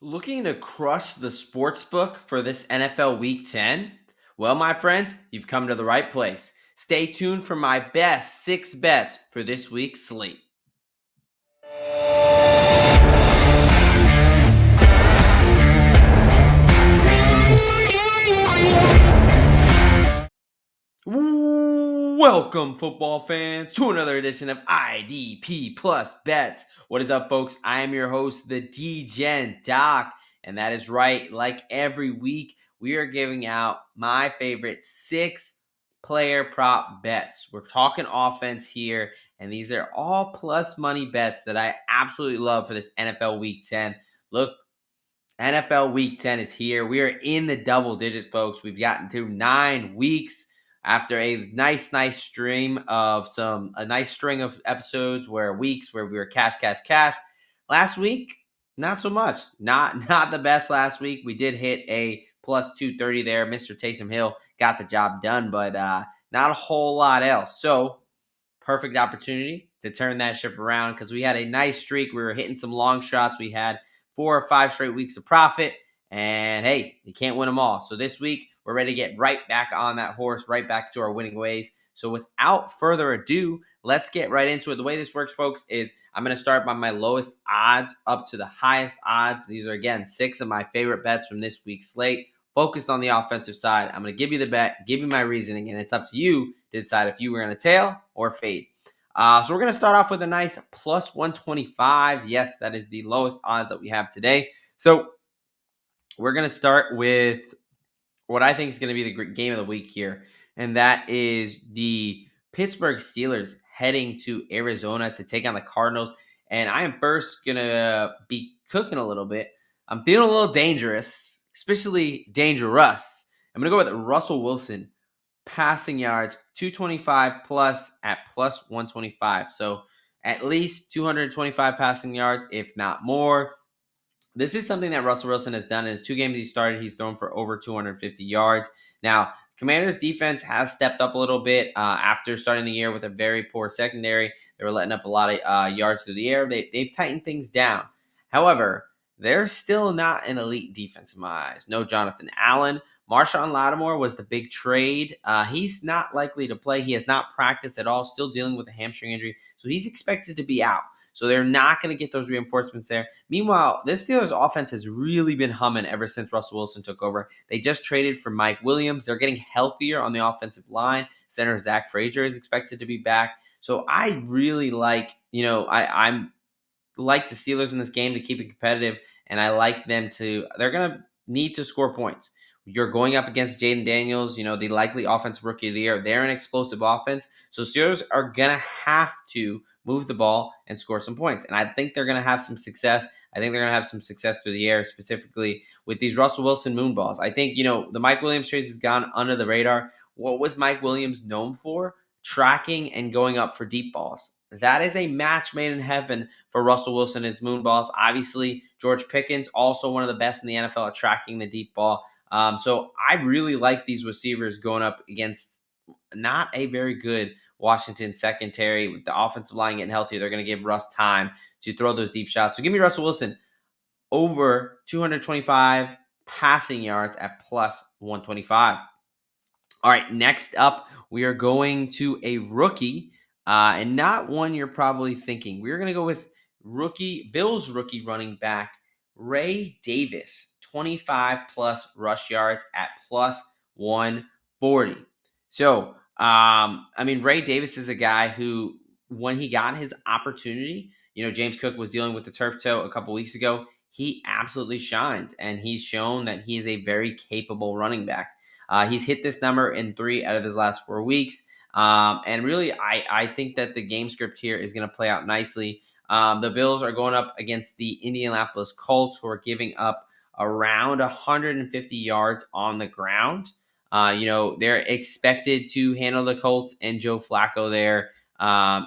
Looking to crush the sports book for this NFL Week 10? Well, my friends, you've come to the right place. Stay tuned for my best 6 bets for this week's slate. Welcome, football fans, to another edition of IDP Plus Bets. What is up, folks? I am your host, the D-Gen Doc, and that is right. Like every week, we are giving out my favorite 6 player prop bets. We're talking offense here, and these are all plus money bets that I absolutely love for this NFL Week 10. Look, NFL Week 10 is here. We are in the double digits, folks. We've gotten through 9 weeks after a nice stream of a nice string of episodes where we were cash. Last week, not so much. Not the best last week. We did hit a plus 230 there. Mr. Taysom Hill got the job done, but not a whole lot else. So, perfect opportunity to turn that ship around because we had a nice streak. We were hitting some long shots. We had 4 or 5 straight weeks of profit. And hey, you can't win them all. So this week, we're ready to get right back on that horse, right back to our winning ways. So without further ado, let's get right into it. The way this works, folks, is I'm going to start by my lowest odds up to the highest odds. These are, again, 6 of my favorite bets from this week's slate, focused on the offensive side. I'm going to give you the bet, give you my reasoning, and it's up to you to decide if you were going to tail or fade. So we're going to start off with a nice plus 125. Yes, that is the lowest odds that we have today. So we're going to start with what I think is going to be the game of the week here, and that is the Pittsburgh Steelers heading to Arizona to take on the Cardinals. And I am first going to be cooking a little bit. I'm feeling a little dangerous, especially dangerous. I'm going to go with Russell Wilson passing yards, 225 plus at plus 125. So at least 225 passing yards, if not more. This is something that Russell Wilson has done in his 2 games he started. He's thrown for over 250 yards. Now, Commanders defense has stepped up a little bit after starting the year with a very poor secondary. They were letting up a lot of yards through the air. They've tightened things down. However, they're still not an elite defense in my eyes. No Jonathan Allen. Marshawn Lattimore was the big trade. He's not likely to play. He has not practiced at all, still dealing with a hamstring injury. So he's expected to be out. So they're not going to get those reinforcements there. Meanwhile, this Steelers offense has really been humming ever since Russell Wilson took over. They just traded for Mike Williams. They're getting healthier on the offensive line. Center Zach Frazier is expected to be back. So I really like, I'm like the Steelers in this game to keep it competitive, and I like them they're going to need to score points. You're going up against Jaden Daniels, the likely offensive rookie of the year. They're an explosive offense. So Steelers are going to have to move the ball and score some points. And I think they're going to have some success. I think they're going to have some success through the air, specifically with these Russell Wilson moon balls. I think, the Mike Williams trade has gone under the radar. What was Mike Williams known for? Tracking and going up for deep balls. That is a match made in heaven for Russell Wilson, his moon balls. Obviously, George Pickens, also one of the best in the NFL at tracking the deep ball. So I really like these receivers going up against not a very good Washington secondary. With the offensive line getting healthy, they're going to give Russ time to throw those deep shots. So give me Russell Wilson over 225 passing yards at plus 125. All right, next up, we are going to a rookie, and not one you're probably thinking. We're going to go with Bills rookie running back, Ray Davis, 25 plus rush yards at plus 140. So, Ray Davis is a guy who, when he got his opportunity, James Cook was dealing with the turf toe a couple weeks ago. He absolutely shined, and he's shown that he is a very capable running back. He's hit this number in 3 out of his last 4 weeks. And really, I think that the game script here is going to play out nicely. The Bills are going up against the Indianapolis Colts, who are giving up around 150 yards on the ground. They're expected to handle the Colts and Joe Flacco there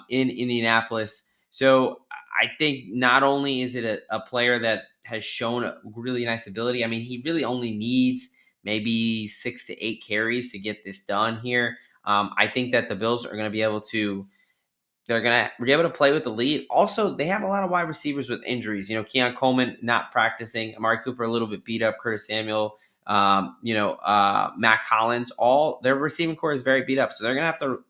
in Indianapolis. So I think not only is it a player that has shown a really nice ability. He really only needs maybe 6 to 8 carries to get this done here. I think that the Bills are going to be able to They're going to be able to play with the lead. Also, they have a lot of wide receivers with injuries. Keon Coleman not practicing, Amari Cooper a little bit beat up, Curtis Samuel, Matt Collins. All their receiving core is very beat up. So they're going to have to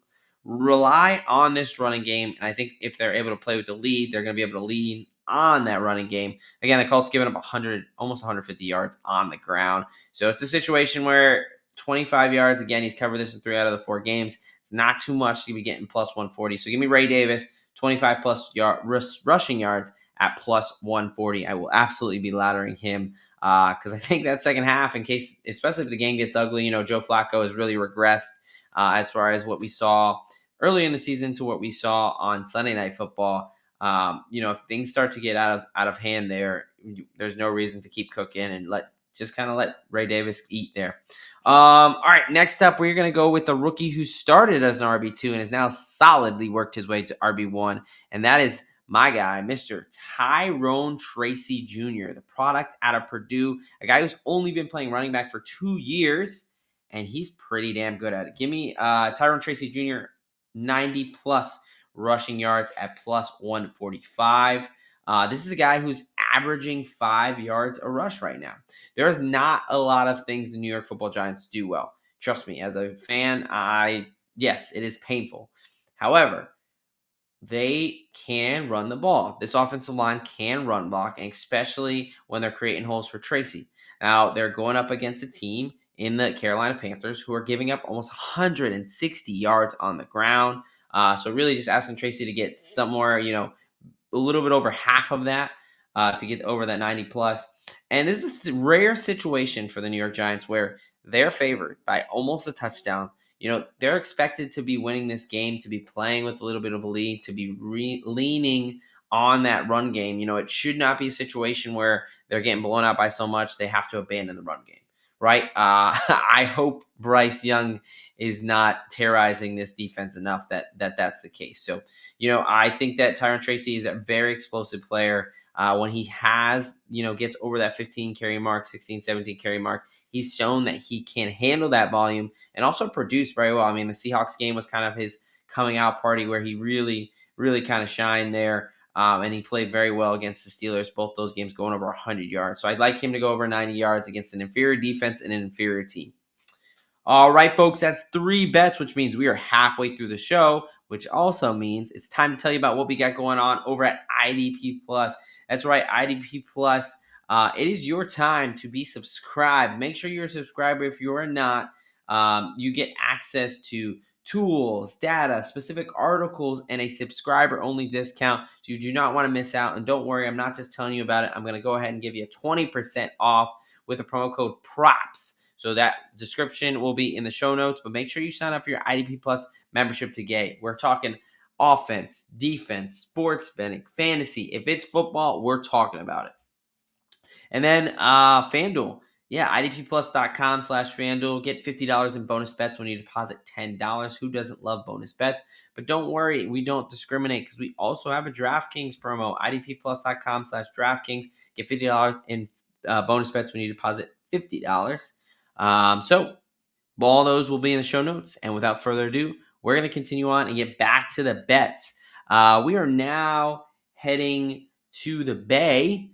rely on this running game. And I think if they're able to play with the lead, they're going to be able to lean on that running game. Again, the Colts giving up 100, almost 150 yards on the ground. So it's a situation where 25 yards. Again, he's covered this in 3 out of the 4 games. It's not too much to be getting plus 140. So give me Ray Davis, 25 plus rushing yards at plus 140. I will absolutely be laddering him because I think that second half, in case, especially if the game gets ugly, Joe Flacco has really regressed as far as what we saw early in the season to what we saw on Sunday Night Football. If things start to get out of hand there's no reason to keep cooking and let Ray Davis eat there. All right, next up, we're going to go with the rookie who started as an RB2 and has now solidly worked his way to RB1, and that is my guy, Mr. Tyrone Tracy Jr., the product out of Purdue, a guy who's only been playing running back for 2 years, and he's pretty damn good at it. Give me Tyrone Tracy Jr., 90-plus rushing yards at plus 145. This is a guy who's averaging 5 yards a rush right now. There's not a lot of things the New York Football Giants do well. Trust me, as a fan, yes, it is painful. However, they can run the ball. This offensive line can run block, and especially when they're creating holes for Tracy. Now, they're going up against a team in the Carolina Panthers who are giving up almost 160 yards on the ground. So really just asking Tracy to get somewhere, a little bit over half of that to get over that 90 plus. And this is a rare situation for the New York Giants where they're favored by almost a touchdown. They're expected to be winning this game, to be playing with a little bit of a lead, to be leaning on that run game. It should not be a situation where they're getting blown out by so much they have to abandon the run game, right? I hope Bryce Young is not terrorizing this defense enough that's the case. So, I think that Tyrone Tracy is a very explosive player. When he gets over that 15 carry mark, 16, 17 carry mark, he's shown that he can handle that volume and also produce very well. I mean, the Seahawks game was kind of his coming out party where he really, really kind of shined there. And he played very well against the Steelers, both those games going over 100 yards. So I'd like him to go over 90 yards against an inferior defense and an inferior team. All right, folks, that's 3 bets, which means we are halfway through the show, which also means it's time to tell you about what we got going on over at IDP Plus. That's right, IDP Plus. It is your time to be subscribed. Make sure you're a subscriber. If you're not, you get access to tools, data, specific articles, and a subscriber-only discount. So you do not want to miss out. And don't worry, I'm not just telling you about it. I'm going to go ahead and give you a 20% off with the promo code PROPS. So that description will be in the show notes, but make sure you sign up for your IDP Plus membership today. We're talking offense, defense, sports betting, fantasy. If it's football, we're talking about it. And then FanDuel. Yeah, idpplus.com/FanDuel. Get $50 in bonus bets when you deposit $10. Who doesn't love bonus bets? But don't worry, we don't discriminate because we also have a DraftKings promo. idpplus.com/DraftKings. Get $50 in bonus bets when you deposit $50. So all those will be in the show notes. And without further ado, we're going to continue on and get back to the bets. We are now heading to the Bay.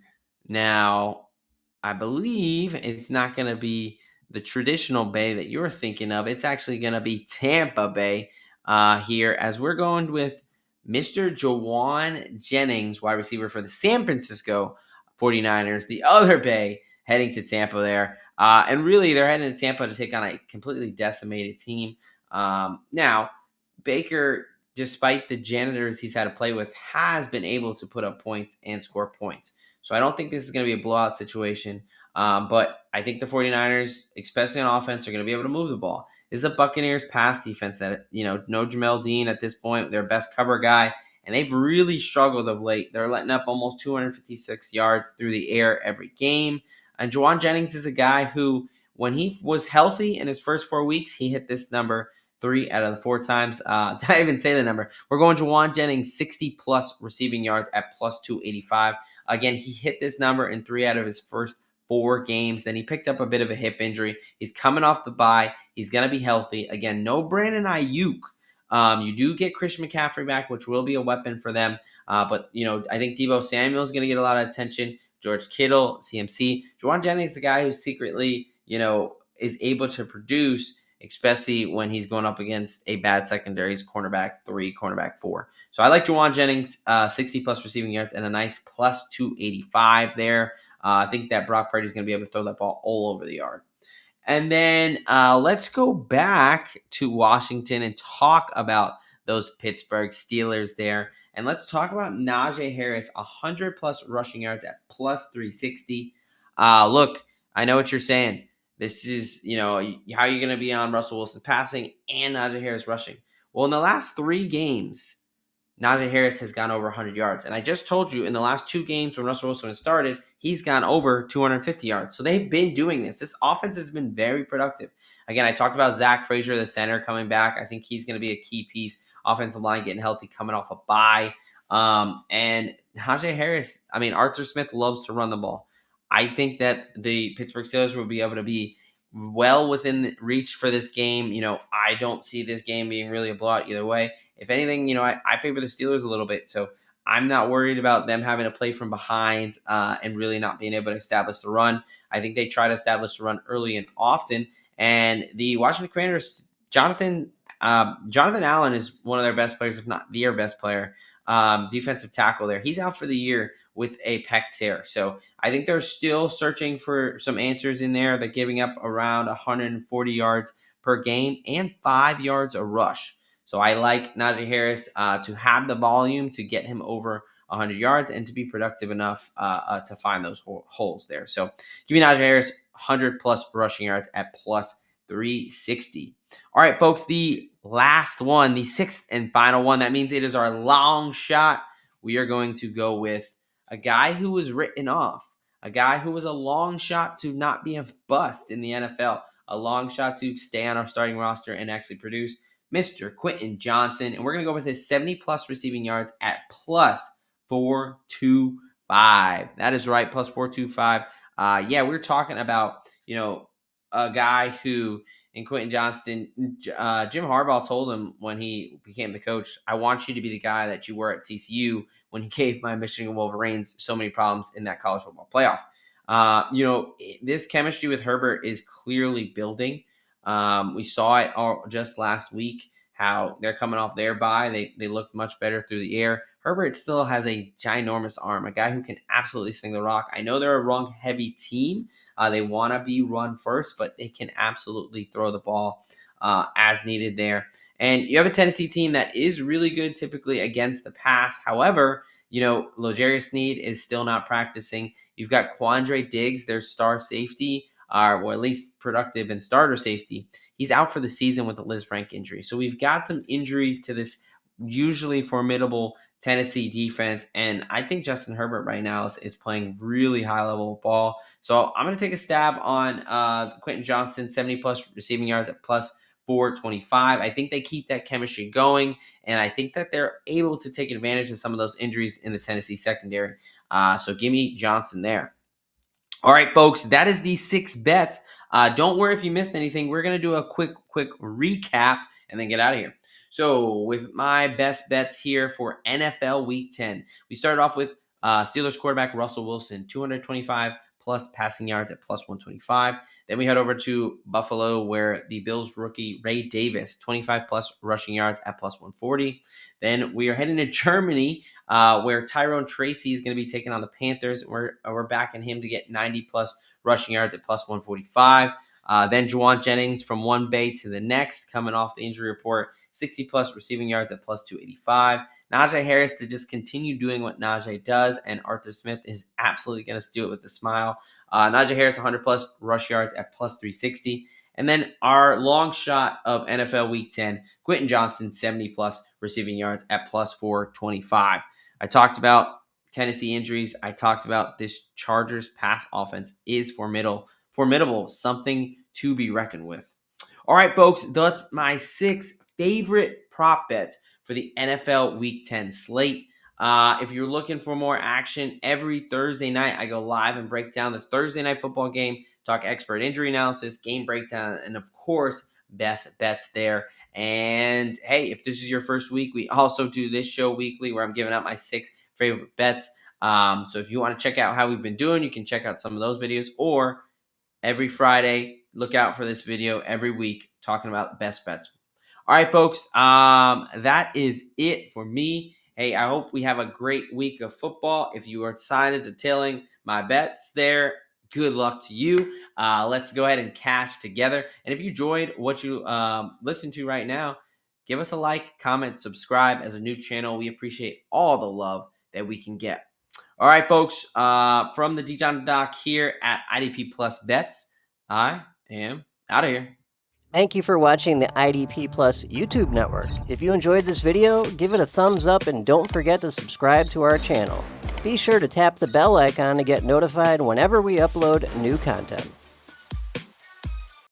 Now, I believe it's not going to be the traditional Bay that you're thinking of. It's actually going to be Tampa Bay here, as we're going with Mr. Jauan Jennings, wide receiver for the San Francisco 49ers, the other Bay, heading to Tampa there. And really, they're heading to Tampa to take on a completely decimated team. Now, Baker, despite the janitors he's had to play with, has been able to put up points and score points. So I don't think this is going to be a blowout situation. But I think the 49ers, especially on offense, are going to be able to move the ball. This is a Buccaneers pass defense that, no Jamel Dean at this point, their best cover guy. And they've really struggled of late. They're letting up almost 256 yards through the air every game. And Jauan Jennings is a guy who, when he was healthy in his first 4 weeks, he hit this number 3 out of the 4 times. Did I even say the number? We're going Jauan Jennings, 60-plus receiving yards at plus 285. Again, he hit this number in 3 out of his first 4 games. Then he picked up a bit of a hip injury. He's coming off the bye. He's going to be healthy. Again, no Brandon Ayuk You do get Christian McCaffrey back, which will be a weapon for them. But, I think Deebo Samuel is going to get a lot of attention. George Kittle, CMC. Jauan Jennings is the guy who secretly, is able to produce, especially when he's going up against a bad secondary. He's cornerback 3, cornerback 4. So I like Jauan Jennings, 60 plus receiving yards and a nice plus 285 there. I think that Brock Purdy is going to be able to throw that ball all over the yard. And then let's go back to Washington and talk about those Pittsburgh Steelers there. And let's talk about Najee Harris, 100 plus rushing yards at plus 360. Look, I know what you're saying. This is, how you're going to be on Russell Wilson passing and Najee Harris rushing. Well, in the last 3 games, Najee Harris has gone over 100 yards. And I just told you in the last 2 games when Russell Wilson has started, he's gone over 250 yards. So they've been doing this. This offense has been very productive. Again, I talked about Zach Frazier, the center, coming back. I think he's going to be a key piece. Offensive line getting healthy, coming off a bye. And Najee Harris, Arthur Smith loves to run the ball. I think that the Pittsburgh Steelers will be able to be well within reach for this game. I don't see this game being really a blowout either way. If anything, I favor the Steelers a little bit. So I'm not worried about them having to play from behind and really not being able to establish the run. I think they try to establish the run early and often. And the Washington Commanders, Jonathan Allen is one of their best players, if not their best player, defensive tackle there. He's out for the year with a pec tear. So I think they're still searching for some answers in there. They're giving up around 140 yards per game and 5 yards a rush. So I like Najee Harris to have the volume to get him over 100 yards and to be productive enough to find those holes there. So give me Najee Harris 100 plus rushing yards at plus 360. All right, folks, the last one, the 6th and final one. That means it is our long shot. We are going to go with a guy who was written off, a guy who was a long shot to not be a bust in the NFL, a long shot to stay on our starting roster and actually produce, Mr. Quentin Johnston. And we're going to go with his 70-plus receiving yards at plus 425. That is right, plus 425. We're talking about, a guy who, in Quentin Johnston, Jim Harbaugh told him when he became the coach, I want you to be the guy that you were at TCU when he gave my Michigan Wolverines so many problems in that college football playoff. This chemistry with Herbert is clearly building. We saw it all just last week, how they're coming off their bye. They look much better through the air. Herbert still has a ginormous arm, a guy who can absolutely sling the rock. I know they're a run-heavy team. They want to be run first, but they can absolutely throw the ball as needed there. And you have a Tennessee team that is really good typically against the pass. However, L'Jarius Sneed is still not practicing. You've got Quandre Diggs, their star safety, or at least productive and starter safety. He's out for the season with a Liz Frank injury. So we've got some injuries to this usually formidable Tennessee defense. And I think Justin Herbert right now is playing really high level ball. So I'm going to take a stab on Quentin Johnston, 70-plus receiving yards at plus 425. I think they keep that chemistry going, and I think that they're able to take advantage of some of those injuries in the Tennessee secondary. So give me Johnston there. All right, folks, that is the 6 bets. Don't worry if you missed anything. We're going to do a quick recap and then get out of here. So with my best bets here for NFL Week 10, we started off with Steelers quarterback Russell Wilson, 225 plus passing yards at plus 125. Then we head over to Buffalo, where the Bills rookie Ray Davis, 25 plus rushing yards at plus 140. Then we are heading to Germany, where Tyrone Tracy is going to be taking on the Panthers. We're backing him to get 90 plus rushing yards at plus 145. Then Jauan Jennings from one bay to the next, coming off the injury report, 60 plus receiving yards at plus 285. Najee Harris to just continue doing what Najee does, and Arthur Smith is absolutely going to do it with a smile. Najee Harris, 100 plus rush yards at plus 360. And then our long shot of NFL Week 10, Quentin Johnston, 70 plus receiving yards at plus 425. I talked about Tennessee injuries. I talked about this Chargers pass offense is formidable, something to be reckoned with. All right, folks, that's my 6 favorite prop bets for the NFL Week 10 slate. If you're looking for more action, every Thursday night I go live and break down the Thursday night football game, talk expert injury analysis, game breakdown, and of course, best bets there. And hey, if this is your first week, we also do this show weekly where I'm giving out my 6 favorite bets. So if you want to check out how we've been doing, you can check out some of those videos, or every Friday, look out for this video every week talking about best bets. All right, folks, that is it for me. Hey, I hope we have a great week of football. If you are excited to tailing my bets there, good luck to you. Let's go ahead and cash together. And if you enjoyed what you listen to right now, give us a like, comment, subscribe. As a new channel, we appreciate all the love that we can get. All right, folks, from the John Doc here at IDP Plus Bets, I am out of here. Thank you for watching the IDP Plus YouTube network. If you enjoyed this video, give it a thumbs up and don't forget to subscribe to our channel. Be sure to tap the bell icon to get notified whenever we upload new content.